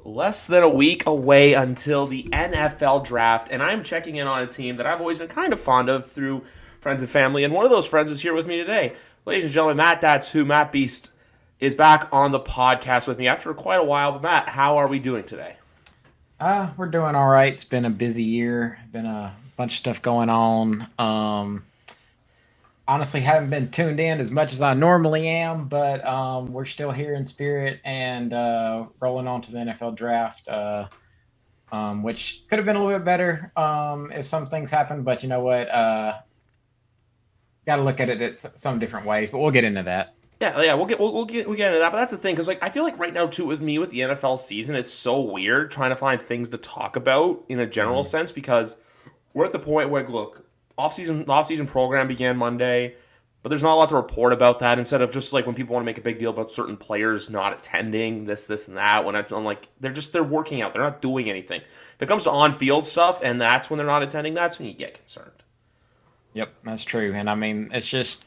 Less than a week away until the NFL draft, and I'm checking in on a team that I've always been kind of fond of through friends and family, and one of those friends is here with me today. Ladies and gentlemen, Matt That's Who, Matt Beast, is back on the podcast with me after quite a while. But Matt, how are we doing today? We're doing all right. It's been a busy year. Been a bunch of stuff going on. Honestly, haven't been tuned in as much as I normally am, but we're still here in spirit and rolling on to the NFL draft, which could have been a little bit better if some things happened. But you know what? Got to look at it some different ways. But we'll get into that. Yeah, we'll get into that. But that's the thing, because I feel like right now too with me with the NFL season, it's so weird trying to find things to talk about in a general Mhm. sense because we're at the point where look, off season program began Monday, but there's not a lot to report about that. Instead of just like when people want to make a big deal about certain players not attending this and that, when I'm like they're working out, they're not doing anything. If it comes to on field stuff and that's when they're not attending, that's when you get concerned. Yep, that's true. And I mean, it's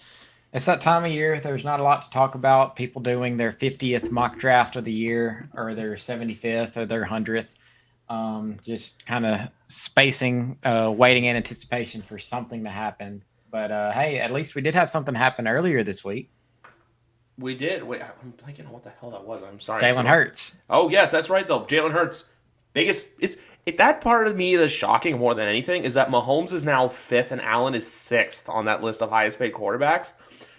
that time of year. There's not a lot to talk about. People doing their 50th mock draft of the year, or their 75th, or their 100th. Just kind of spacing, waiting in anticipation for something to happen. But hey, at least we did have something happen earlier this week. We did. Wait, I'm blanking on what the hell that was. I'm sorry. It's been Jalen a. Hurts. Oh yes, that's right though. Jalen Hurts, biggest. That part of me that's shocking more than anything is that Mahomes is now fifth and Allen is sixth on that list of highest paid quarterbacks.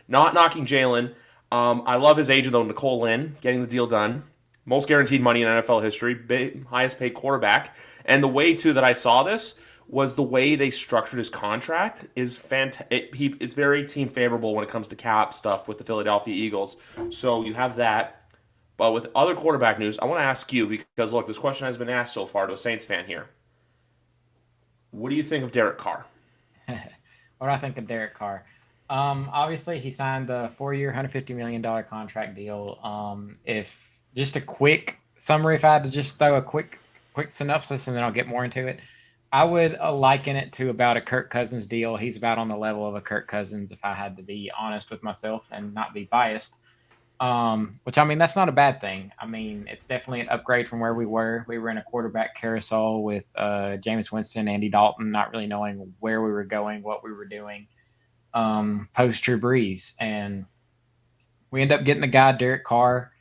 Not knocking Jalen. I love his agent though, Nicole Lynn, getting the deal done. Most guaranteed money in NFL history, highest paid quarterback, and the way too that I saw this was the way they structured his contract is fantastic. It's very team favorable when it comes to cap stuff with the Philadelphia Eagles. So you have that. But with other quarterback news, I want to ask you because look, this question has been asked so far to a Saints fan here. What do you think of Derek Carr? What do I think of Derek Carr? Obviously, he signed the 4-year, $150 million contract deal. If just a quick summary, if I had to just throw a quick synopsis, and then I'll get more into it, I would liken it to about a Kirk Cousins deal. He's about on the level of a Kirk Cousins, if I had to be honest with myself and not be biased. Which I mean, that's not a bad thing. I mean, it's definitely an upgrade from where we were. We were in a quarterback carousel with Jameis Winston, Andy Dalton, not really knowing where we were going, what we were doing post Drew Brees, and we end up getting the guy Derek Carr,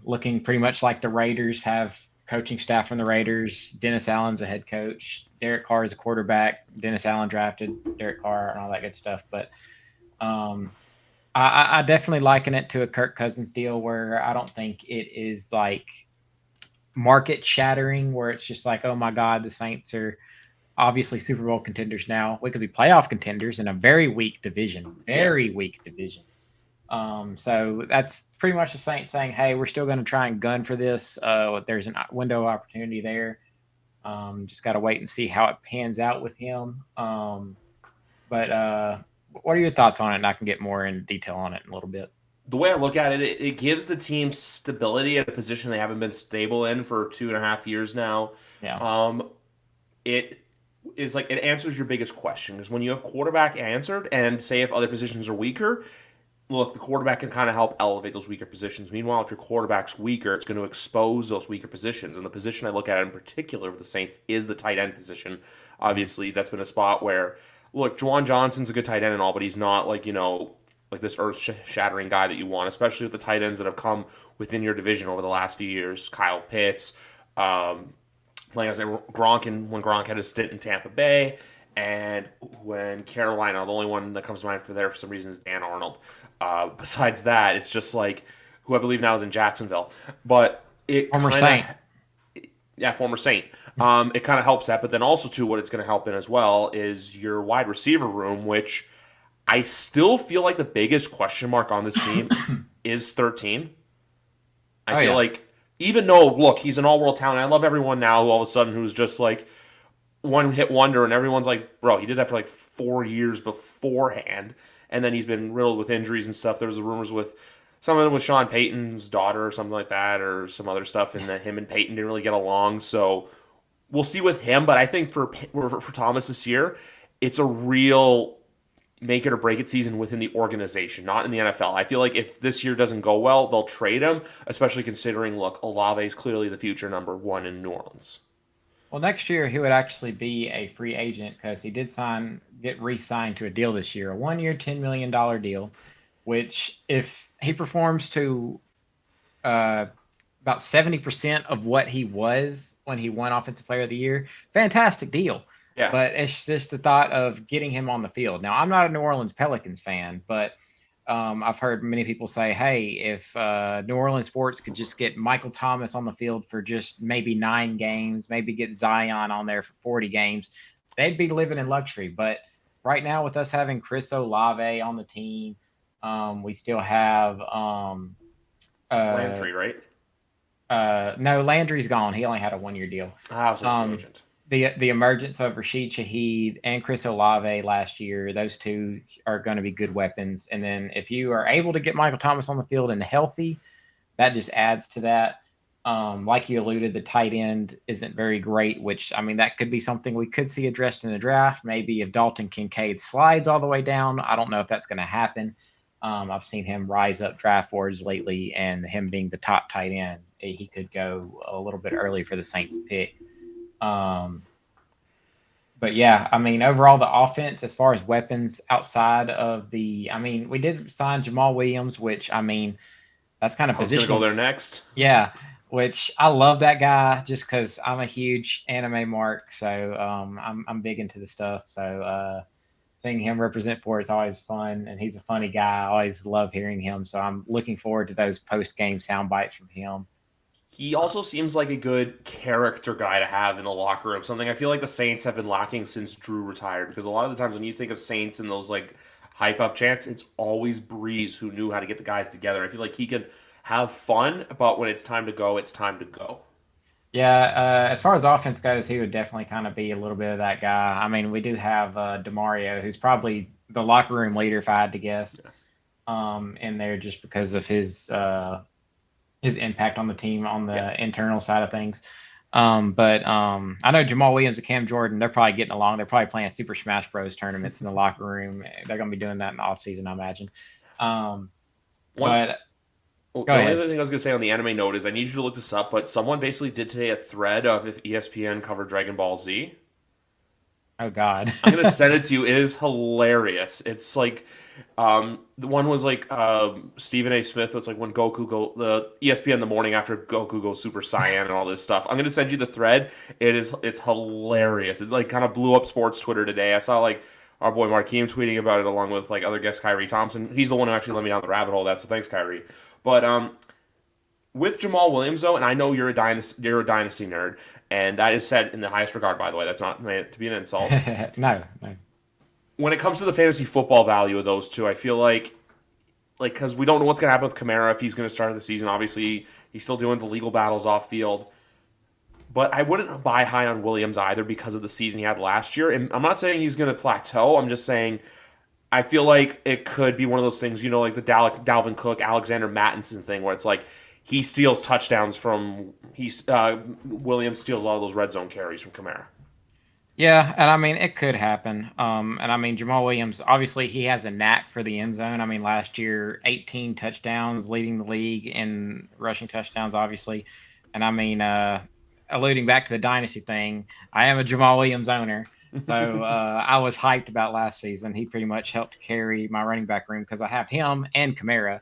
looking pretty much like the Raiders have coaching staff from the Raiders. Dennis Allen's a head coach. Derek Carr is a quarterback. Dennis Allen drafted Derek Carr and all that good stuff. But um, I definitely liken it to a Kirk Cousins deal where I don't think it is like market shattering, where it's just like, oh my God, the Saints are obviously Super Bowl contenders now. We could be playoff contenders in a very weak division, Yeah. very weak division. So that's pretty much the Saints saying, "Hey, we're still going to try and gun for this. There's a window of opportunity there. Just got to wait and see how it pans out with him." But what are your thoughts on it? And I can get more in detail on it in a little bit. The way I look at it, it gives the team stability at a position they haven't been stable in for 2.5 years now. Yeah. Um, it is like it answers your biggest question because when you have quarterback answered and say if other positions are weaker, look, the quarterback can kind of help elevate those weaker positions. Meanwhile, if your quarterback's weaker, it's going to expose those weaker positions. And the position I look at in particular with the Saints is the tight end position. Obviously, that's been a spot where, look, Juwan Johnson's a good tight end and all, but he's not like, like this earth shattering guy that you want, especially with the tight ends that have come within your division over the last few years. Kyle Pitts, playing as Gronk, and when Gronk had his stint in Tampa Bay, and when Carolina, the only one that comes to mind for there for some reason is Dan Arnold. Besides that, it's just like who I believe now is in Jacksonville. But it Former kind Saint. of, yeah, former Saint. It kind of helps that, but then also too, what it's going to help in as well is your wide receiver room, which I still feel like the biggest question mark on this team is 13. I Oh feel yeah. like even though look, he's an all-world talent. I love everyone now who all of a sudden who's just like one hit wonder, and everyone's like, bro, he did that for like 4 years beforehand, and then he's been riddled with injuries and stuff. There was the rumors with some of them with Sean Payton's daughter or something like that, or some other stuff, and that him and Payton didn't really get along. So we'll see with him. But I think for Thomas this year, it's a real make it or break it season within the organization, not in the NFL. I feel like if this year doesn't go well, they'll trade him, especially considering, look, Olave is clearly the future number one in New Orleans. Well, next year he would actually be a free agent because he did get re-signed to a deal this year, a 1 year, $10 million deal, which if he performs to uh, about 70% of what he was when he won Offensive Player of the Year, fantastic deal. Yeah. But it's just the thought of getting him on the field. Now, I'm not a New Orleans Pelicans fan, but I've heard many people say, hey, if New Orleans sports could just get Michael Thomas on the field for just maybe 9 games, maybe get Zion on there for 40 games, they'd be living in luxury. But right now, with us having Chris Olave on the team, we still have Landry, right? no, Landry's gone. He only had a 1 year deal. So free agent. The emergence of Rashid Shaheed and Chris Olave last year, those two are going to be good weapons. And then if you are able to get Michael Thomas on the field and healthy, that just adds to that. Like you alluded, the tight end isn't very great, which, I mean, that could be something we could see addressed in the draft. Maybe if Dalton Kincaid slides all the way down, I don't know if that's going to happen. I've seen him rise up draft boards lately, and him being the top tight end, he could go a little bit early for the Saints pick. But yeah, I mean, overall, the offense, as far as weapons outside of we did sign Jamal Williams, which, I mean, that's kind of position. Go there next. Yeah, which I love that guy just because I'm a huge anime mark. So I'm big into the stuff. So seeing him represent for it's always fun, and he's a funny guy. I always love hearing him. So I'm looking forward to those post-game sound bites from him. He also seems like a good character guy to have in the locker room. Something I feel like the Saints have been lacking since Drew retired. Because a lot of the times when you think of Saints and those like hype up chants, it's always Breeze who knew how to get the guys together. I feel like he can have fun, but when it's time to go, it's time to go. Yeah, as far as offense goes, he would definitely kind of be a little bit of that guy. I mean, we do have DeMario, who's probably the locker room leader, if I had to guess, in there just because of his impact on the team on the internal side of things. But I know Jamal Williams and Cam Jordan, they're probably getting along. They're probably playing Super Smash Bros. Tournaments in the locker room. They're going to be doing that in the offseason, I imagine. The only other thing I was going to say on the anime note is I need you to look this up, but someone basically did today a thread of if ESPN covered Dragon Ball Z. Oh, God. I'm going to send it to you. It is hilarious. It's like, the one was like Stephen A. Smith. It's like when the ESPN the morning after Goku goes Super Saiyan and all this stuff. I'm going to send you the thread. It's hilarious. It's like kind of blew up sports Twitter today. I saw like our boy Markeem tweeting about it along with like other guest Kyrie Thompson. He's the one who actually let me down the rabbit hole. So thanks, Kyrie. But with Jamal Williams, though, and I know you're a dynasty nerd, and that is said in the highest regard, by the way. That's not meant to be an insult. No. When it comes to the fantasy football value of those two, I feel like because we don't know what's going to happen with Kamara if he's going to start the season. Obviously, he's still doing the legal battles off field. But I wouldn't buy high on Williams either because of the season he had last year. And I'm not saying he's going to plateau. I'm just saying I feel like it could be one of those things, like the Dalvin Cook, Alexander Mattinson thing, where it's like he steals touchdowns from Williams steals all those red zone carries from Kamara. Yeah, and I mean it could happen. And I mean Jamal Williams, obviously he has a knack for the end zone. I mean last year 18 touchdowns, leading the league in rushing touchdowns, obviously. And I mean, alluding back to the dynasty thing, I am a Jamal Williams owner. So I was hyped about last season. He pretty much helped carry my running back room because I have him and Kamara.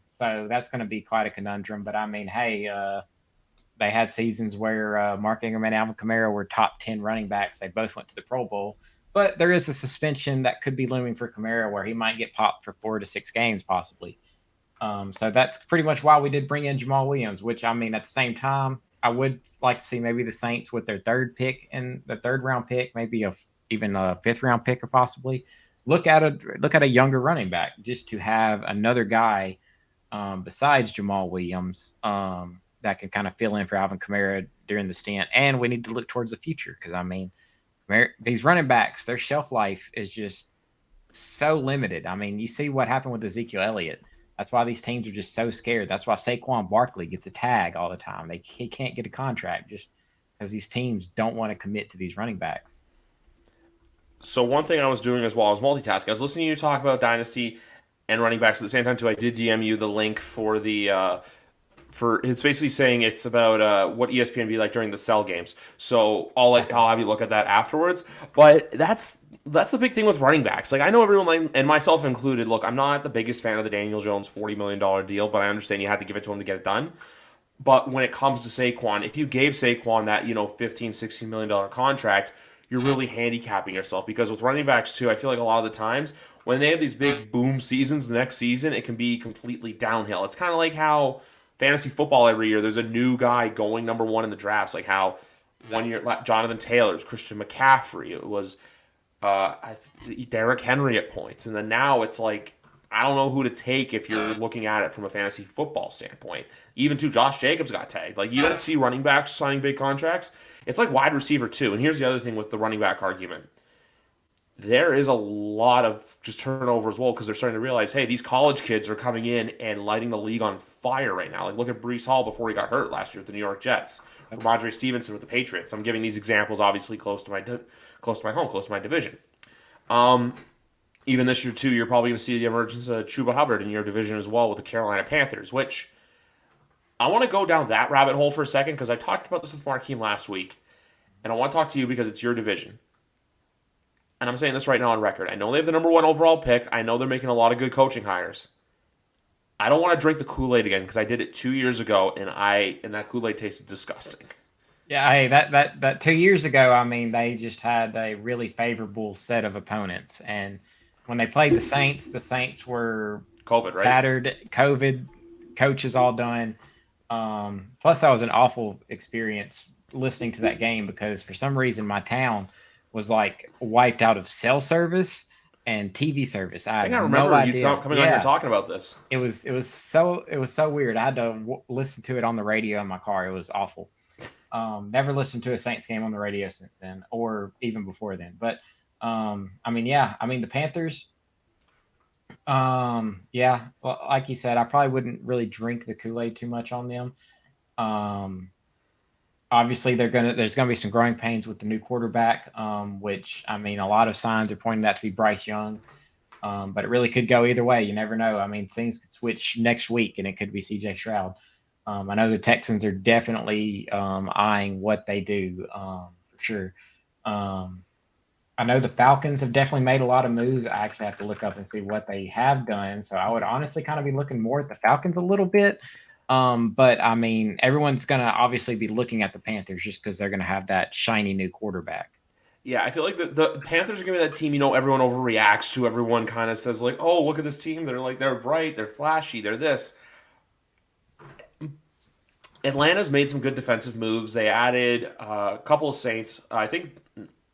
So that's going to be quite a conundrum. But I mean, hey, they had seasons where Mark Ingram and Alvin Kamara were top 10 running backs. They both went to the Pro Bowl. But there is a suspension that could be looming for Kamara where he might get popped for 4 to 6 games possibly. So that's pretty much why we did bring in Jamal Williams, which, I mean, at the same time, I would like to see maybe the Saints with their third round pick, maybe even a 5th round pick or possibly look at a younger running back just to have another guy besides Jamal Williams that can kind of fill in for Alvin Kamara during the stint. And we need to look towards the future because, I mean, these running backs, their shelf life is just so limited. I mean, you see what happened with Ezekiel Elliott. That's why these teams are just so scared. That's why Saquon Barkley gets a tag all the time. He can't get a contract just because these teams don't want to commit to these running backs. So one thing I was doing as well, I was multitasking. I was listening to you talk about dynasty and running backs at the same time too. I did DM you the link for the for it's basically saying it's about what ESPN be like during the cell games. So I'll have you look at that afterwards. But that's the big thing with running backs. Like I know everyone and myself included. Look, I'm not the biggest fan of the Daniel Jones $40 million deal, but I understand you had to give it to him to get it done. But when it comes to Saquon, if you gave Saquon that, 15, $16 million contract, you're really handicapping yourself because with running backs too, I feel like a lot of the times when they have these big boom seasons the next season, it can be completely downhill. It's kind of like how fantasy football every year, there's a new guy going number one in the drafts, like how 1 year Jonathan Taylor, it was Christian McCaffrey, it was Derrick Henry at points, and then now it's like I don't know who to take if you're looking at it from a fantasy football standpoint. Even too, Josh Jacobs got tagged. Like you don't see running backs signing big contracts. It's like wide receiver too. And here's the other thing with the running back argument. There is a lot of just turnover as well because they're starting to realize, hey, these college kids are coming in and lighting the league on fire right now. Like look at Brees Hall before he got hurt last year with the New York Jets, Ramondre Stevenson with the Patriots. I'm giving these examples obviously close to my home, close to my division. Even this year too, you're probably going to see the emergence of Chuba Hubbard in your division as well with the Carolina Panthers, which I want to go down that rabbit hole for a second because I talked about this with Markeem last week, and I want to talk to you because it's your division. And I'm saying this right now on record. I know they have the number one overall pick. I know they're making a lot of good coaching hires. I don't want to drink the Kool-Aid again because I did it 2 years ago, and that Kool-Aid tasted disgusting. Yeah, hey, that 2 years ago, I mean, they just had a really favorable set of opponents, and when they played the Saints were COVID, right? battered, COVID, coaches all done. Plus, that was an awful experience listening to that game because for some reason my town was like wiped out of cell service and TV service. I I think I had remember no you idea. coming on here talking about this. It was so weird. I had to listen to it on the radio in my car. It was awful. Never listened to a Saints game on the radio since then, or even before then. But I mean, yeah, I mean the Panthers. Yeah, well, like you said, I probably wouldn't really drink the Kool-Aid too much on them. Um, Obviously, there's gonna be some growing pains with the new quarterback, which I mean, a lot of signs are pointing that to be Bryce Young. But it really could go either way. You never know. I mean, things could switch next week, and it could be C.J. Stroud. I know the Texans are definitely eyeing what they do for sure. Um, I know the Falcons have definitely made a lot of moves. I actually have to look up and see what they have done. So I would honestly kind of be looking more at the Falcons a little bit. But I mean, everyone's going to obviously be looking at the Panthers just because they're going to have that shiny new quarterback. Yeah, I feel like the Panthers are going to be that team, everyone overreacts to. Everyone kind of says, like, oh, look at this team. They're bright, they're flashy, they're this. Atlanta's made some good defensive moves. They added a couple of Saints. I think,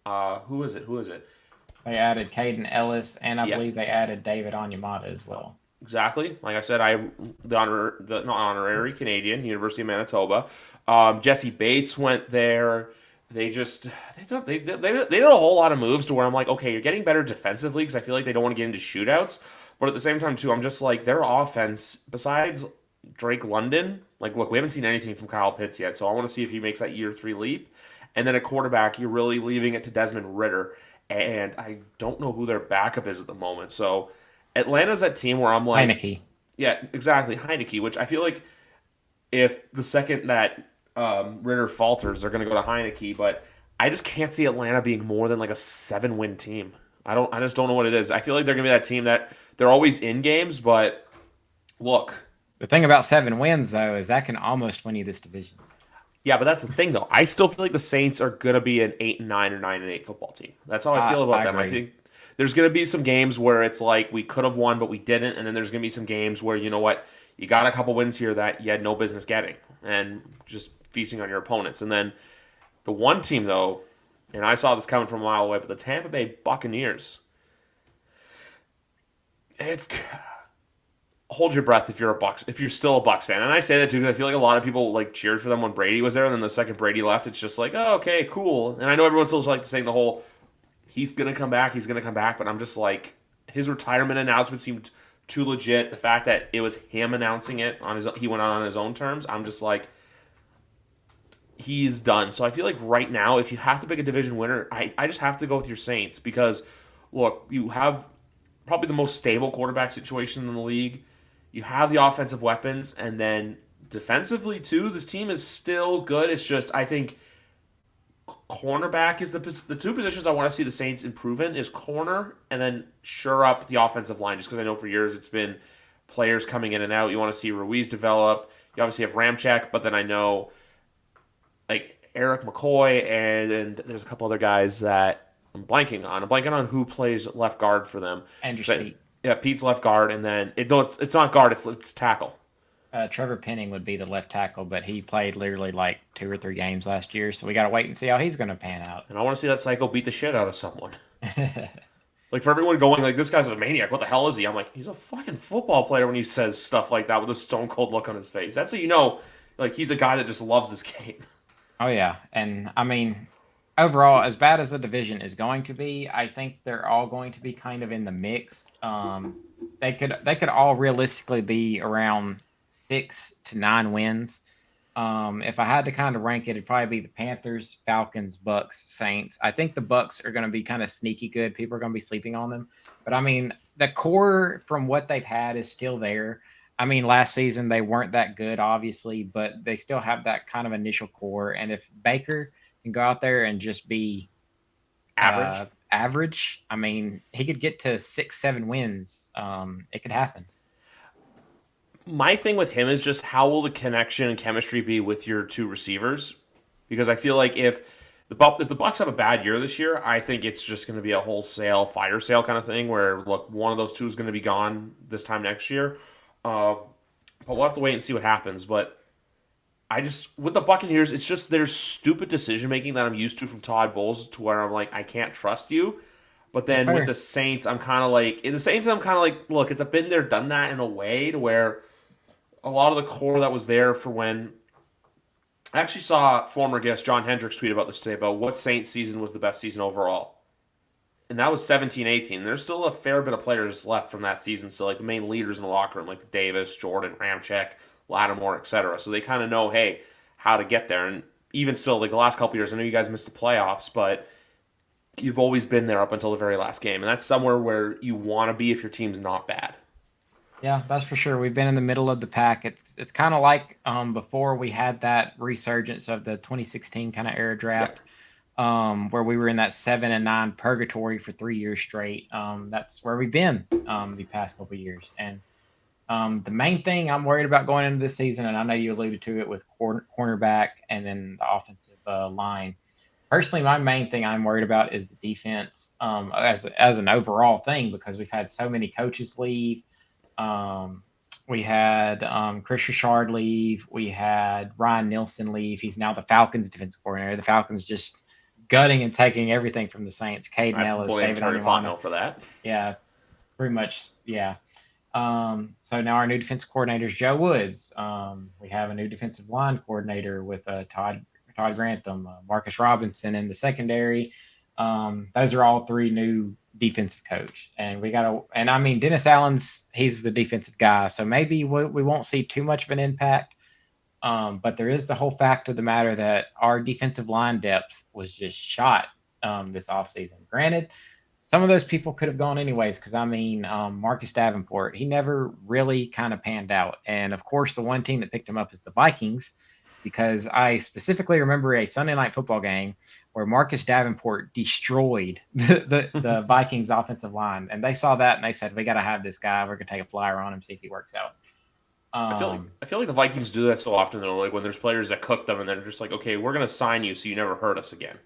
who is it? They added Caden Ellis, and I Yeah, believe they added David Onyemata as well. exactly. Like I said, the not honorary Canadian, University of Manitoba. Jesse Bates went there. They did a whole lot of moves to where I'm like, okay, you're getting better defensively because I feel like they don't want to get into shootouts. But at the same time, too, I'm just like their offense, besides Drake London, like, look, we haven't seen anything from Kyle Pitts yet, so I want to see if he makes that year three leap. And then at quarterback, you're really leaving it to Desmond Ritter, and I don't know who their backup is at the moment. So Atlanta's that team where I'm like, Heineke. yeah, exactly, Heineke, which I feel like if the second that Ritter falters, they're going to go to Heineke. But I just can't see Atlanta being more than like a 7-win team. I just don't know what it is. I feel like they're going to be that team that they're always in games, but look, The thing about 7 wins, though, is that can almost win you this division. yeah, but that's the thing though. I still feel like the Saints are going to be an 8-9 or 9-8 football team. That's how I feel about I them. I agree. think there's going to be some games where it's like we could have won, but we didn't, and then there's going to be some games where you know what, you got a couple wins here that you had no business getting, and just feasting on your opponents. And then the one team though, and I saw this coming from a mile away, but the Tampa Bay Buccaneers. It's hold your breath if you're still a Bucks fan. And I say that too because I feel like a lot of people like cheered for them when Brady was there, and then the second Brady left, it's just like, oh, okay, cool. And I know everyone still like saying the whole he's gonna come back, but I'm just like his retirement announcement seemed too legit. The fact that it was him announcing it he went on his own terms, I'm just like he's done. So I feel like right now, if you have to pick a division winner, I just have to go with your Saints because, look, you have probably the most stable quarterback situation in the league. You have the offensive weapons, and then defensively too, this team is still good. It's just I think cornerback is the two positions I want to see the Saints improve in is corner and then shore up the offensive line. Just because I know for years it's been players coming in and out. You want to see Ruiz develop. You obviously have Ramchek, but then I know like Eric McCoy and there's a couple other guys that I'm blanking on. I'm blanking on who plays left guard for them. Andrew But Speed. yeah, Pete's left guard, and then it's not guard. It's tackle. Trevor Penning would be the left tackle, but he played literally like 2 or 3 games last year, so we got to wait and see how he's going to pan out. And I want to see that psycho beat the shit out of someone. Like for everyone going like this guy's a maniac. What the hell is he? I'm like he's a fucking football player when he says stuff like that with a stone cold look on his face. That's how you know like he's a guy that just loves this game. Oh yeah, and I mean, overall, as bad as the division is going to be, I think they're all going to be kind of in the mix. They could all realistically be around 6 to 9 wins. If I had to kind of rank it, it'd probably be the Panthers, Falcons, Bucks, Saints. I think the Bucks are going to be kind of sneaky good. People are going to be sleeping on them, but I mean, the core from what they've had is still there. I mean, last season they weren't that good, obviously, but they still have that kind of initial core. And if Baker can go out there and just be Average. average, I mean, he could get to 6, 7 wins. It could happen. My thing with him is just how will the connection and chemistry be with your two receivers? Because I feel like if the Bucks have a bad year this year, I think it's just going to be a wholesale fire sale kind of thing where look one of those two is going to be gone this time next year. But we'll have to wait and see what happens. But I just with the Buccaneers, it's just their stupid decision making that I'm used to from Todd Bowles to where I'm like I can't trust you. But That's then with fair. the Saints, I'm kind of like in the Saints, I'm kind of like look, it's a been there, done that in a way to where a lot of the core that was there for when I actually saw former guest John Hendricks tweet about this today about what Saints season was the best season overall. And that was 17-18. There's still a fair bit of players left from that season. So like the main leaders in the locker room, like Davis, Jordan, Ramchek, Lattimore, etc. So they kind of know, hey, how to get there. And even still, like the last couple years, I know you guys missed the playoffs, but you've always been there up until the very last game. And that's somewhere where you want to be if your team's not bad. Yeah, that's for sure. We've been in the middle of the pack. It's kind of like before we had that resurgence of the 2016 kind of era Yeah. draft, where we were in that 7 and 9 purgatory for 3 years straight. That's where we've been the past couple of years. And the main thing I'm worried about going into this season, and I know you alluded to it with cornerback and then the offensive line. Personally, my main thing I'm worried about is the defense as an overall thing because we've had so many coaches leave. Um, we had Chris Richard leave. We had Ryan Nielsen leave. He's now the Falcons defensive coordinator. The Falcons just gutting and taking everything from the Saints. Caden I Ellis, blame David Terry Onyemata. Fontenot for that. Yeah, pretty much. Yeah. So now our new defensive coordinator is Joe Woods. We have a new defensive line coordinator with Todd Grantham, Marcus Robinson in the secondary. Those are all 3 new defensive coach, and and I mean Dennis Allen's he's the defensive guy, so maybe we won't see too much of an impact. But there is the whole fact of the matter that our defensive line depth was just shot this offseason. Granted, some of those people could have gone anyways, because I mean, Marcus Davenport, he never really kind of panned out. And of course, the one team that picked him up is the Vikings, because I specifically remember a Sunday night football game where Marcus Davenport destroyed the Vikings offensive line. And they saw that and they said, we got to have this guy. We're going to take a flyer on him, see if he works out. I feel like the Vikings do that so often though. Like when there's players that cook them and they're just like, okay, we're gonna sign you so you never hurt us again.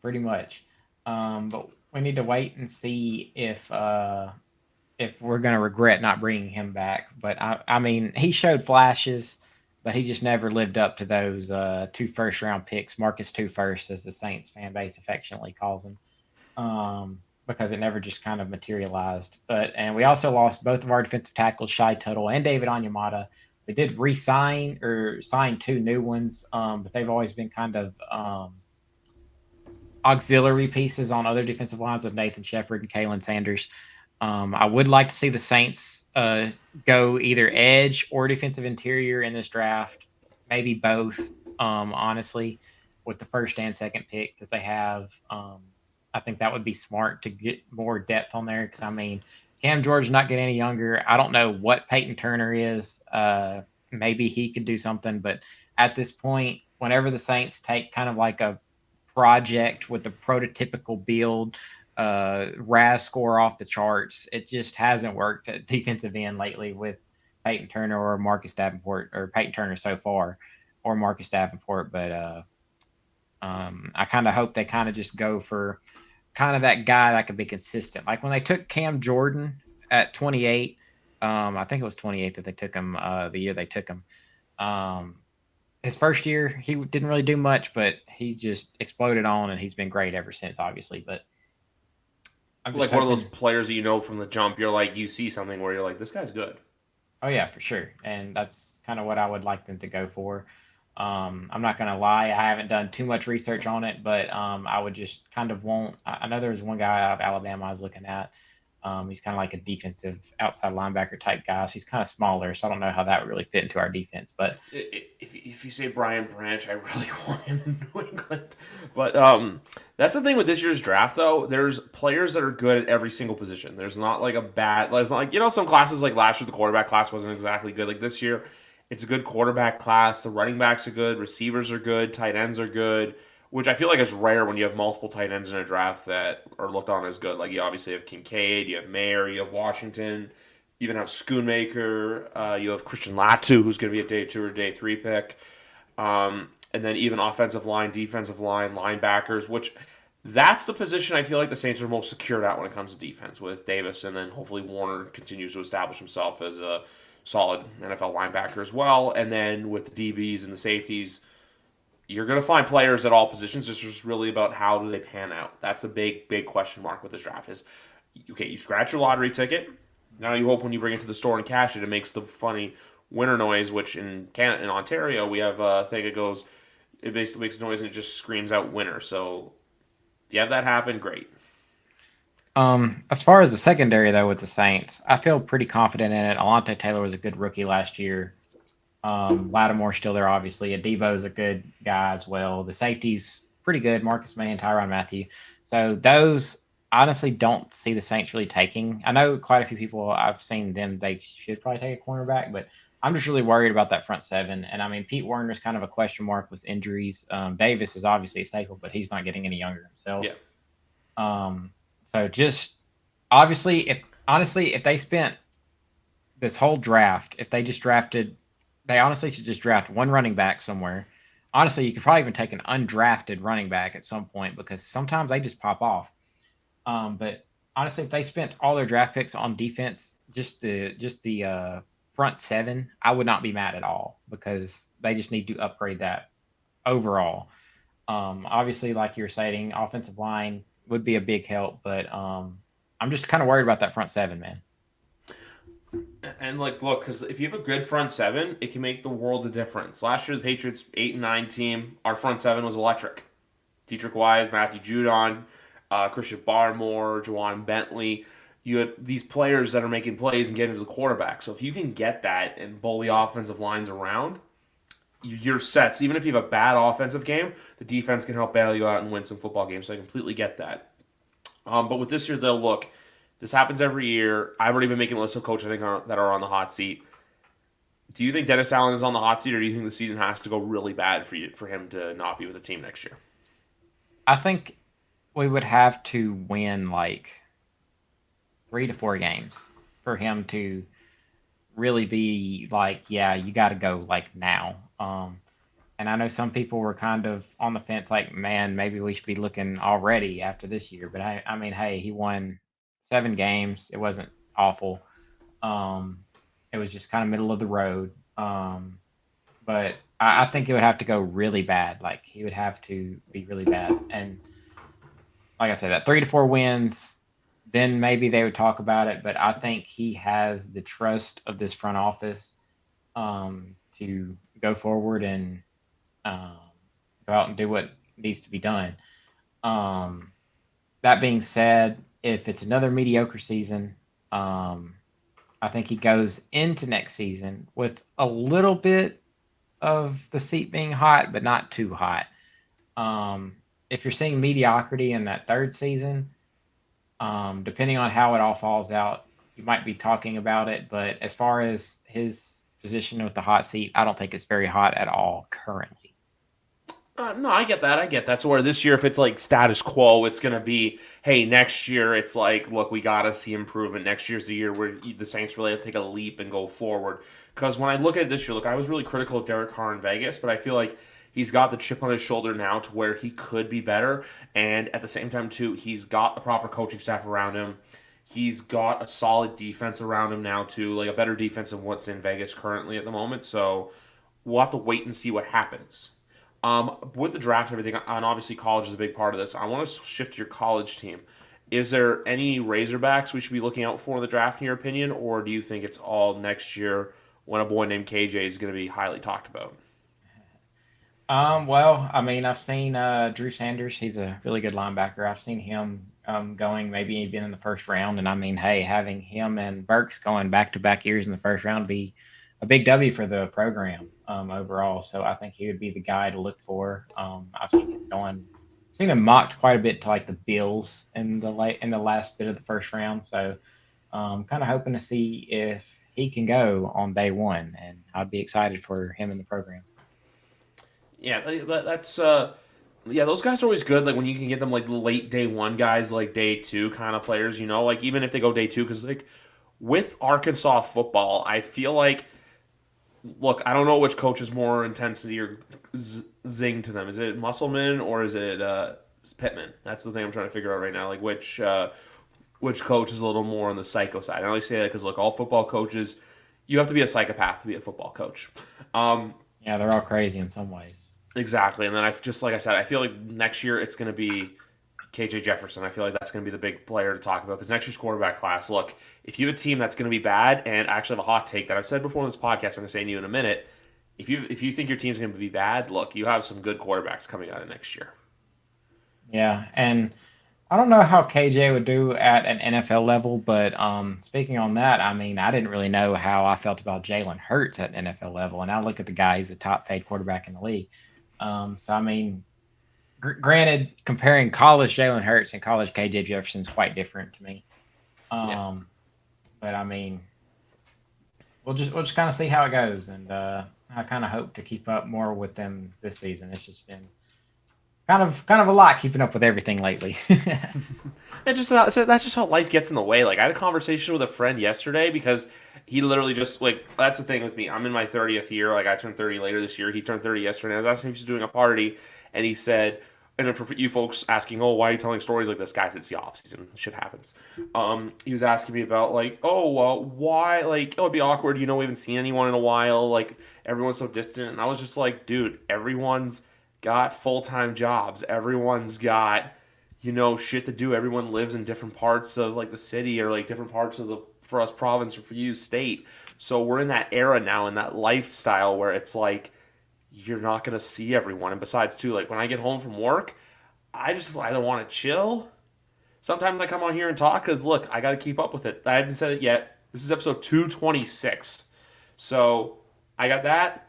Pretty much. But we need to wait and see if we're going to regret not bringing him back. But I mean, he showed flashes, but he just never lived up to those 2 first-round picks. Marcus 2 first, as the Saints fan base affectionately calls him, because it never just kind of materialized. And we also lost both of our defensive tackles, Shai Tuttle and David Onyemata. We did re-sign or sign 2 new ones, but they've always been kind of auxiliary pieces on other defensive lines of Nathan Shepard and Kalen Sanders. I would like to see the Saints go either edge or defensive interior in this draft, maybe both. Honestly, with the first and second pick that they have, I think that would be smart to get more depth on there. Because I mean, Cam George's not getting any younger. I don't know what Peyton Turner is. Maybe he could do something, but at this point, whenever the Saints take kind of like a project with a prototypical build, RAS score off the charts, it just hasn't worked at defensive end lately with Peyton Turner or Marcus Davenport, or Peyton Turner so far, or Marcus Davenport. But I kind of hope they kind of just go for kind of that guy that could be consistent. Like when they took Cam Jordan at 28, I think it was 28 that they took him, the year they took him. Um, his first year, he didn't really do much, but he just exploded on, and he's been great ever since, obviously. But I'm just Like one of those hoping. players that you know from the jump, you're like, you see something where you're like, this guy's good. Oh yeah, for sure, and that's kind of what I would like them to go for. I'm not gonna lie, I haven't done too much research on it, but I would just kind of want. I know there was one guy out of Alabama I was looking at. He's kind of like a defensive outside linebacker type guy. So he's kind of smaller, so I don't know how that would really fit into our defense. But If you say Brian Branch, I really want him in New England. But that's the thing with this year's draft, though. There's players that are good at every single position. There's not like a bad. It's not like some classes like last year the quarterback class wasn't exactly good. Like this year, it's a good quarterback class. The running backs are good. Receivers are good. Tight ends are good. Which I feel like is rare when you have multiple tight ends in a draft that are looked on as good. Like you obviously have Kincaid, you have Mayer, you have Washington, you even have Schoonmaker, you have Christian Latu, who's going to be a day 2 or day 3 pick. And then even offensive line, defensive line, linebackers, which that's the position I feel like the Saints are most secured at when it comes to defense with Davis, and then hopefully Warner continues to establish himself as a solid NFL linebacker as well. And then with the DBs and the safeties, you're going to find players at all positions. It's just really about how do they pan out. That's the big question mark with this draft is, okay, you scratch your lottery ticket. Now you hope when you bring it to the store and cash it, it makes the funny winner noise, which in Canada, in Ontario, we have a thing that goes, it basically makes a noise and it just screams out winner. So if you have that happen, great. as far as the secondary though with the Saints, I feel pretty confident in it. Alante Taylor was a good rookie last year. Lattimore's still there, obviously. Adebo's a good guy as well. The safety's pretty good. Marcus May and Tyrann Mathieu. So those honestly don't see the Saints really taking. I know quite a few people I've seen them. They should probably take a cornerback, but I'm just really worried about that front seven. And I mean, Pete Werner's kind of a question mark with injuries. Davis is obviously a staple, but he's not getting any younger himself. Yeah. So just obviously, if honestly, if they spent this whole draft, if they just drafted, they honestly should just draft one running back somewhere. Honestly, you could probably even take an undrafted running back at some point because sometimes they just pop off. But honestly, if they spent all their draft picks on defense, just the front seven, I would not be mad at all because they just need to upgrade that overall. Obviously, like you're saying, offensive line would be a big help, but I'm just kind of worried about that front seven, man. And like, look, because if you have a good front seven, it can make the world of difference. Last year, the Patriots 8-9 team, our front seven was electric. Dietrich Wise, Matthew Judon, Christian Barmore, Jawan Bentley. You had these players that are making plays and getting to the quarterback. So if you can get that and bully offensive lines around, you're set. So even if you have a bad offensive game, the defense can help bail you out and win some football games. So I completely get that. But with this year, they'll look. This happens every year. I've already been making a list of coaches I think that are on the hot seat. Do you think Dennis Allen is on the hot seat, or do you think the season has to go really bad for him to not be with the team next year? I think we would have to win like 3 to 4 games for him to really be like, yeah, you got to go like now. And I know some people were kind of on the fence, like, man, maybe we should be looking already after this year. But I mean, hey, he won 7 games. It wasn't awful. Um, it was just kind of middle of the road. But I think it would have to go really bad. Like he would have to be really bad. And like I said, that 3 to 4 wins, then maybe they would talk about it. But I think he has the trust of this front office to go forward and um, go out and do what needs to be done. Um, that being said, if it's another mediocre season, um, I think he goes into next season with a little bit of the seat being hot, but not too hot. Um, if you're seeing mediocrity in that third season, depending on how it all falls out, you might be talking about it. But as far as his position with the hot seat, I don't think it's very hot at all currently. No, I get that. I get that. So where this year, if it's like status quo, it's gonna be, hey, next year it's like, look, we gotta see improvement. Next year's the year where the Saints really have to take a leap and go forward. Because when I look at it this year, look, I was really critical of Derek Carr in Vegas, but I feel like he's got the chip on his shoulder now to where he could be better, and at the same time too, he's got the proper coaching staff around him. He's got a solid defense around him now too, like a better defense than what's in Vegas currently at the moment. So we'll have to wait and see what happens. With the draft and everything, and obviously college is a big part of this. I want to shift to your college team. Is there any Razorbacks we should be looking out for in the draft, in your opinion, or do you think it's all next year when a boy named KJ is going to be highly talked about? Well, I mean, I've seen Drew Sanders. He's a really good linebacker. I've seen him going maybe even in the first round. And I mean, hey, having him and Burks going back to back years in the first round would be a big W for the program overall. So I think he would be the guy to look for. I've seen him going, seen him mocked quite a bit to like the Bills in the last bit of the first round. So kind of hoping to see if he can go on day one, and I'd be excited for him in the program. Yeah, that's yeah, those guys are always good. Like when you can get them like late day one guys, like day two kind of players. You know, like even if they go day two, because like with Arkansas football, I feel like look, I don't know which coach is more intensity or zing to them. Is it Musselman or is it Pittman? That's the thing I'm trying to figure out right now. Like which coach is a little more on the psycho side. I only say that because look, all football coaches, you have to be a psychopath to be a football coach. Um, Yeah, they're all crazy in some ways. exactly, and then I just like I said, I feel like next year it's going to be KJ Jefferson. I feel like that's going to be the big player to talk about because next year's quarterback class. Look, if you have a team that's going to be bad, and I actually have a hot take that I've said before in this podcast, I'm going to say to you in a minute. If you think your team's going to be bad, look, you have some good quarterbacks coming out of next year. Yeah, and I don't know how KJ would do at an NFL level, but speaking on that, I mean, I didn't really know how I felt about Jalen Hurts at an NFL level, and I look at the guy; he's a top paid quarterback in the league. So I mean, granted, comparing college Jalen Hurts and college KJ Jefferson is quite different to me. Yeah. Um, but I mean, we'll just kind of see how it goes, and I kind of hope to keep up more with them this season. It's just been kind of a lot keeping up with everything lately. And just so that's just how life gets in the way. Like I had a conversation with a friend yesterday because he literally just like that's the thing with me. I'm in my 30th year. Like I turned 30 later this year. He turned 30 yesterday. I was asking if he's doing a party, and he said, and then for you folks asking, oh, why are you telling stories like this, guys? It's the off season. Shit happens. He was asking me about like, oh, why? Like, oh, it'd be awkward. You know, we haven't seen anyone in a while. Like everyone's so distant, and I was just like, dude, everyone's got full time jobs. Everyone's got shit to do. Everyone lives in different parts of like the city or like different parts of the for us province or for you state. So we're in that era now in that lifestyle where it's like you're not gonna see everyone. And besides too, like when I get home from work, I just either want to chill. Sometimes I come on here and talk because look, I got to keep up with it. I haven't said it yet. This is episode 226. So I got that.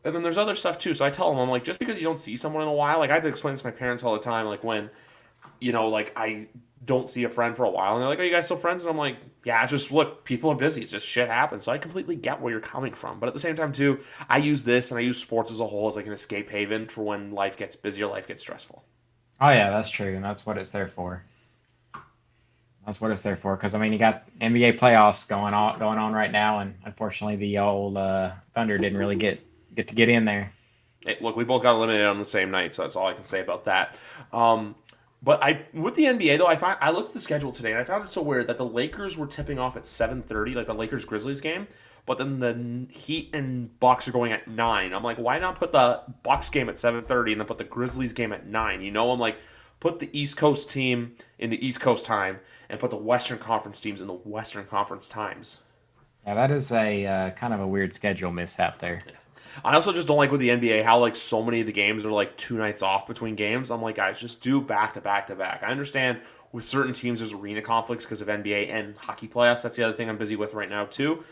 And then there's other stuff too. So I tell them, I'm like, just because you don't see someone in a while, like I have to explain this to my parents all the time. Like when like I don't see a friend for a while, and they're like, "Are you guys still friends?" And I'm like, "Yeah, it's just look, people are busy. It's just shit happens." So I completely get where you're coming from, but at the same time too, I use this and I use sports as a whole as like an escape haven for when life gets busy or life gets stressful. Oh yeah, that's true, and that's what it's there for. That's what it's there for. Because I mean, you got NBA playoffs going on right now, and unfortunately, the old Thunder didn't really get in there. Hey, look, we both got eliminated on the same night, so that's all I can say about that. But I with the NBA though, I looked at the schedule today and I found it so weird that the Lakers were tipping off at 7:30, like the Lakers Grizzlies game, but then the Heat and Bucks are going at 9. I'm like, why not put the Bucks game at 7:30 and then put the Grizzlies game at 9? I'm like, put the East Coast team in the East Coast time and put the Western Conference teams in the Western Conference times. Yeah, that is a kind of a weird schedule mishap there. I also just don't like with the NBA how like so many of the games are like 2 nights off between games. I'm like, guys, just do back to back to back. I understand with certain teams there's arena conflicts because of NBA and hockey playoffs. That's the other thing I'm busy with right now too.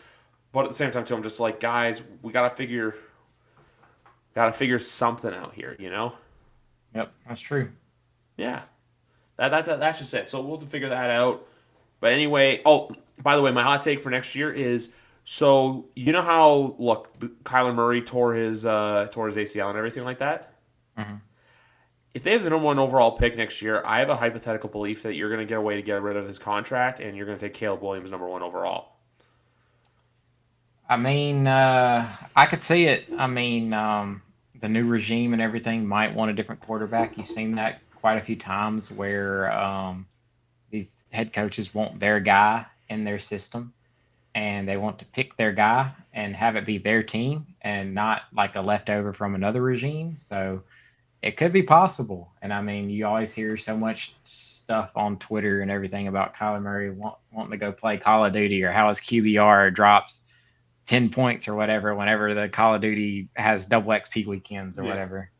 But at the same time too, I'm just like, guys, we gotta figure Got to figure something out here, you know? Yep, that's true. Yeah. That's just it. So we'll have to figure that out. But anyway, oh, by the way, my hot take for next year is so you know how Kyler Murray tore his ACL and everything like that. Hmm. If they have the number one overall pick next year, I have a hypothetical belief that you're going to get a way to get rid of his contract, and you're going to take Caleb Williams number one overall. I mean, I could see it. I mean, the new regime and everything might want a different quarterback. You've seen that quite a few times where these head coaches want their guy in their system, and they want to pick their guy and have it be their team and not like a leftover from another regime. So it could be possible. And I mean, you always hear so much stuff on Twitter and everything about Kyler Murray wanting to go play Call of Duty, or how his QBR drops 10 points or whatever whenever the Call of Duty has double XP weekends or Yeah. whatever.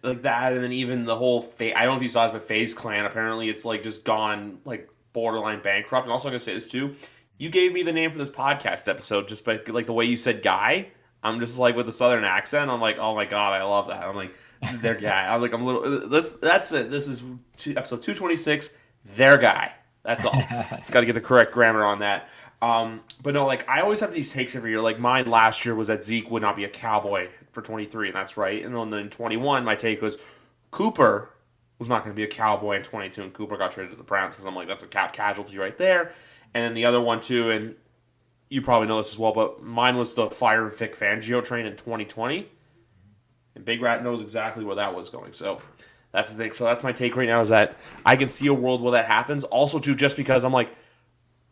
Like that, and then even the whole I don't know if you saw this, but FaZe Clan apparently it's like just gone like borderline bankrupt. And also, I'm gonna say this too. You gave me the name for this podcast episode just by like the way you said "guy." I'm just like with the southern accent. I'm like, oh my god, I love that. I'm like, their guy. I'm like, I'm a little. That's it. This is episode 226. Their guy. That's all. It's got to get the correct grammar on that. But no, like I always have these takes every year. Like mine last year was that Zeke would not be a Cowboy for 23, and that's right. And then in 21, my take was Cooper was not going to be a Cowboy in 22, and Cooper got traded to the Browns because I'm like, that's a cap casualty right there. And then the other one too, and you probably know this as well, but mine was the fire Vic Fangio train in 2020, and Big Rat knows exactly where that was going. So that's the thing. So that's my take right now is that I can see a world where that happens. Also, too, just because I'm like,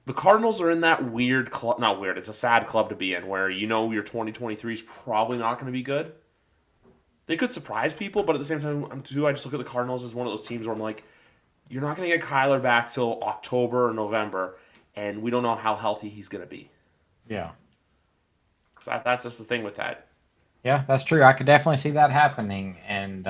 the Cardinals are in that weird club. Not weird. It's a sad club to be in, where you know your 2023 is probably not going to be good. They could surprise people, but at the same time, too, I just look at the Cardinals as one of those teams where I'm like, you're not going to get Kyler back till October or November, and we don't know how healthy he's going to be. Yeah. So that's just the thing with that. Yeah, that's true. I could definitely see that happening. And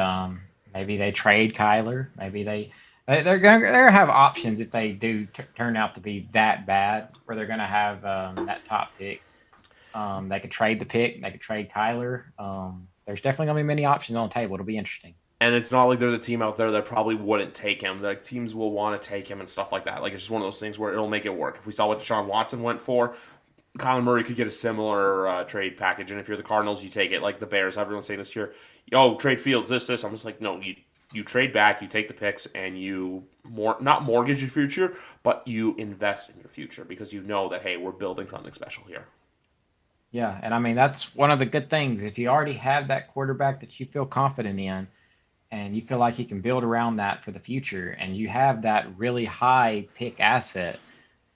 maybe they trade Kyler. Maybe they're going to have options if they do turn out to be that bad, where they're going to have that top pick. They could trade the pick. They could trade Kyler. There's definitely going to be many options on the table. It'll be interesting. And it's not like there's a team out there that probably wouldn't take him. Like teams will want to take him and stuff like that. Like it's just one of those things where it'll make it work. If we saw what Deshaun Watson went for, Kyler Murray could get a similar trade package. And if you're the Cardinals, you take it. Like the Bears, everyone's saying this year, oh, trade Fields, this. I'm just like, no, you trade back, you take the picks, and you not mortgage your future, but you invest in your future because you know that, hey, we're building something special here. Yeah, and I mean that's one of the good things. If you already have that quarterback that you feel confident in, and you feel like you can build around that for the future, and you have that really high pick asset,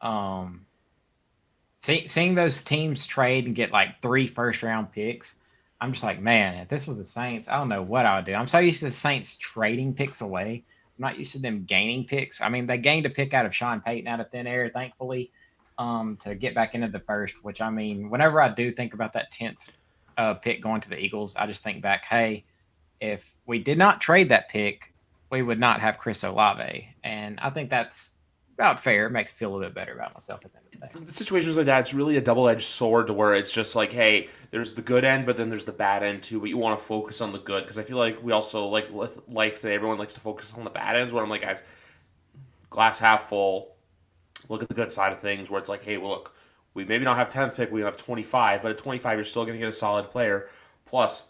um, seeing those teams trade and get like 3 first-round picks, I'm just like, man, if this was the Saints, I don't know what I would do. I'm so used to the Saints trading picks away. I'm not used to them gaining picks. I mean, they gained a pick out of Sean Payton out of thin air, thankfully, to get back into the first, which I mean, whenever I do think about that 10th pick going to the Eagles, I just think back, hey, if we did not trade that pick, we would not have Chris Olave. And I think that's about fair. It makes me feel a little bit better about myself at the end of the day. The situations like that, it's really a double-edged sword to where it's just like, hey, there's the good end, but then there's the bad end too. But you want to focus on the good because I feel like we also like with life today, everyone likes to focus on the bad ends. Where I'm like, guys, glass half full. Look at the good side of things. Where it's like, hey, well, look, we maybe not have 10th pick, we have 25, but at 25, you're still going to get a solid player. Plus,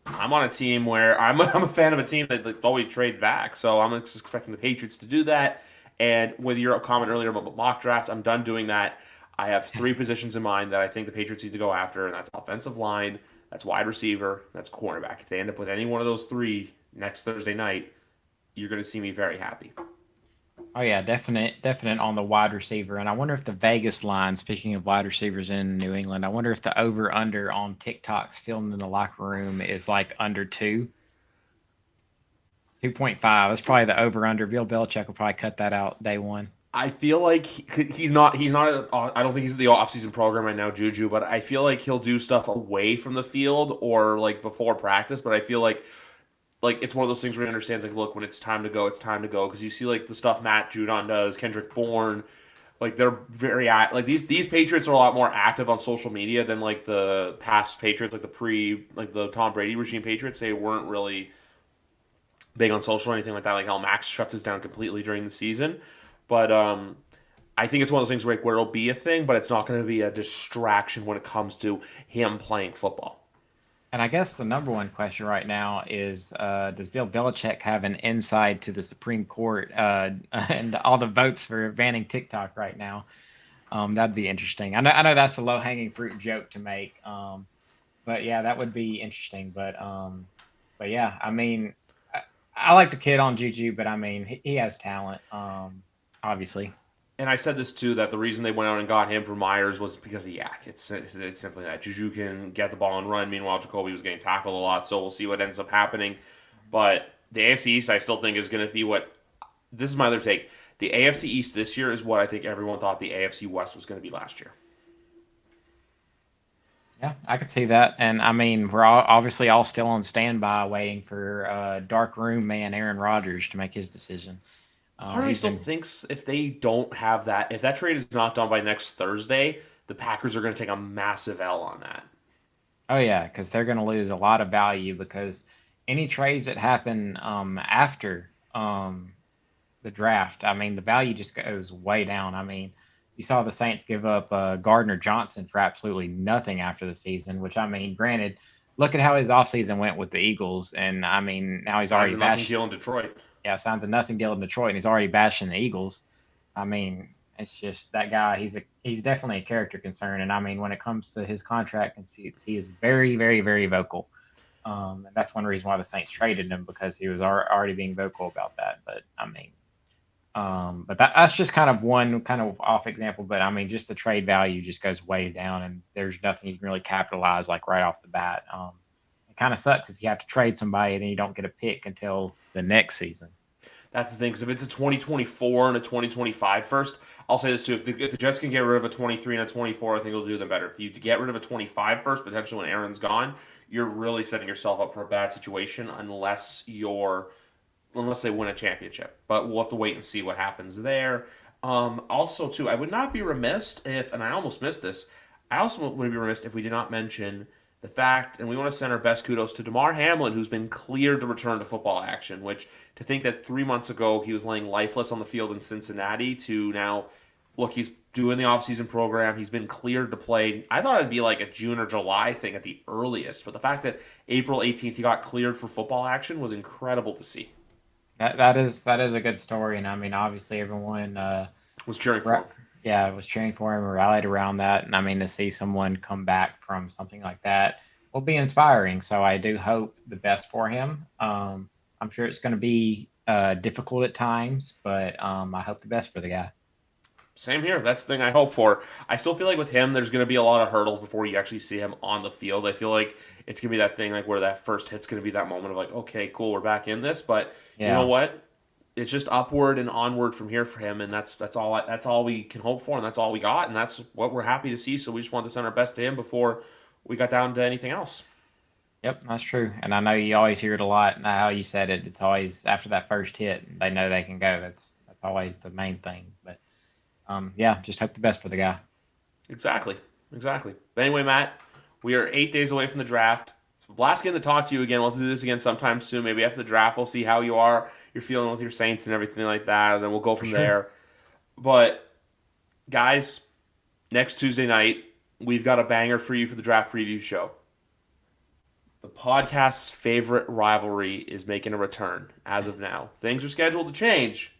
I'm on a team where I'm a fan of a team that always trades back, so I'm expecting the Patriots to do that. And with your comment earlier about mock drafts, I'm done doing that. I have 3 positions in mind that I think the Patriots need to go after, and that's offensive line, that's wide receiver, that's cornerback. If they end up with any one of those 3 next Thursday night, you're going to see me very happy. Oh yeah, definite on the wide receiver. And I wonder if the Vegas line, speaking of wide receivers in New England, I wonder if the over under on TikToks filmed in the locker room is like under 2.5. That's probably the over under. Bill Belichick will probably cut that out day one. I feel like he's not. I don't think he's in the offseason program right now, Juju. But I feel like he'll do stuff away from the field or like before practice. But I feel like it's one of those things where he understands like, look, when it's time to go, it's time to go. Because you see like the stuff Matt Judon does, Kendrick Bourne, Like they're like these Patriots are a lot more active on social media than like the past Patriots, like the Tom Brady regime Patriots. They weren't really big on social or anything like that. Like how Max shuts us down completely during the season, but I think it's one of those things where it'll be a thing, but it's not going to be a distraction when it comes to him playing football. And I guess the number one question right now is, does Bill Belichick have an inside to the Supreme Court and all the votes for banning TikTok right now? That'd be interesting. I know that's a low hanging fruit joke to make, but yeah, that would be interesting. But yeah, I mean, I like the kid on Juju, but I mean, he has talent, obviously. And I said this too, that the reason they went out and got him for Myers was because of Yak. It's simply that Juju can get the ball and run. Meanwhile, Jacoby was getting tackled a lot, so we'll see what ends up happening. But the AFC East, I still think, is going to be what. This is my other take. The AFC East this year is what I think everyone thought the AFC West was going to be last year. Yeah, I could see that. And I mean, we're obviously all still on standby waiting for dark room man Aaron Rodgers to make his decision. Part of me still thinks if they don't have that, if that trade is not done by next Thursday, the Packers are going to take a massive L on that. Oh yeah, because they're going to lose a lot of value because any trades that happen after the draft, I mean, the value just goes way down. I mean, you saw the Saints give up Gardner Johnson for absolutely nothing after the season, which I mean, granted, look at how his offseason went with the Eagles, and I mean, now he's already nothing deal in Detroit. Yeah, signs a nothing deal in Detroit, and he's already bashing the Eagles. I mean, it's just that guy. He's definitely a character concern, and I mean, when it comes to his contract disputes, he is very, very, very vocal. And that's one reason why the Saints traded him because he was already being vocal about that. But I mean, but that's just kind of one kind of off example. But I mean, just the trade value just goes way down, and there's nothing you can really capitalize like right off the bat. It kind of sucks if you have to trade somebody and you don't get a pick until the next season. That's the thing, because if it's a 2024 and a 2025 first, I'll say this too: if the Jets can get rid of a 23 and a 24, I think it'll do them better. If you get rid of a 25 first, potentially when Aaron's gone, you're really setting yourself up for a bad situation unless they win a championship. But we'll have to wait and see what happens there. Also, too, I would not be remiss if, and I almost missed this, I also would be remiss if we did not mention the fact, and we want to send our best kudos to Damar Hamlin, who's been cleared to return to football action, which to think that 3 months ago he was laying lifeless on the field in Cincinnati to now, look, he's doing the offseason program. He's been cleared to play. I thought it'd be like a June or July thing at the earliest, but the fact that April 18th he got cleared for football action was incredible to see. That is a good story, and I mean, obviously everyone Was cheering for him. Yeah, was cheering for him, rallied around that, and I mean, to see someone come back from something like that will be inspiring. So I do hope the best for him. I'm sure it's going to be difficult at times, but I hope the best for the guy. Same here. That's the thing I hope for. I still feel like with him, there's going to be a lot of hurdles before you actually see him on the field. I feel like it's going to be that thing like where that first hit's going to be that moment of like, okay, cool, we're back in this. But you know what? It's just upward and onward from here for him, and that's all we can hope for, and that's all we got, and that's what we're happy to see. So we just want to send our best to him before we got down to anything else. Yep, that's true. And I know you always hear it a lot. And how you said it, it's always after that first hit, they know they can go. That's always the main thing. But yeah, just hope the best for the guy. Exactly. But anyway, Matt, we are 8 days away from the draft. It's a blast getting to talk to you again. We'll have to do this again sometime soon. Maybe after the draft, we'll see how you're feeling with your Saints and everything like that, and then we'll go from there. But guys, next Tuesday night, we've got a banger for you for the draft preview show. The podcast's favorite rivalry is making a return as of now. Things are scheduled to change,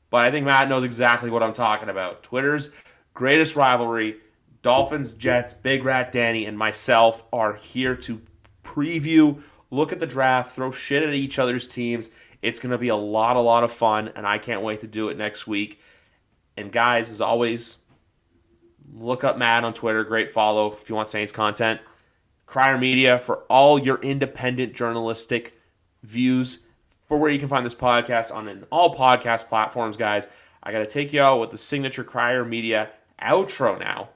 but I think Matt knows exactly what I'm talking about. Twitter's greatest rivalry, Dolphins, Jets, Big Rat Danny, and myself are here to preview, look at the draft, throw shit at each other's teams. It's going to be a lot of fun, and I can't wait to do it next week. And guys, as always, look up Matt on Twitter. Great follow if you want Saints content. Crier Media for all your independent journalistic views for where you can find this podcast on all podcast platforms, guys. I got to take you out with the signature Crier Media outro now.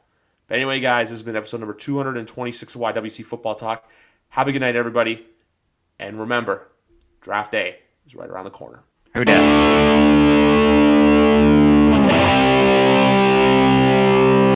But anyway, guys, this has been episode number 226 of YWC Football Talk. Have a good night, everybody. And remember, draft day is right around the corner. Who dat?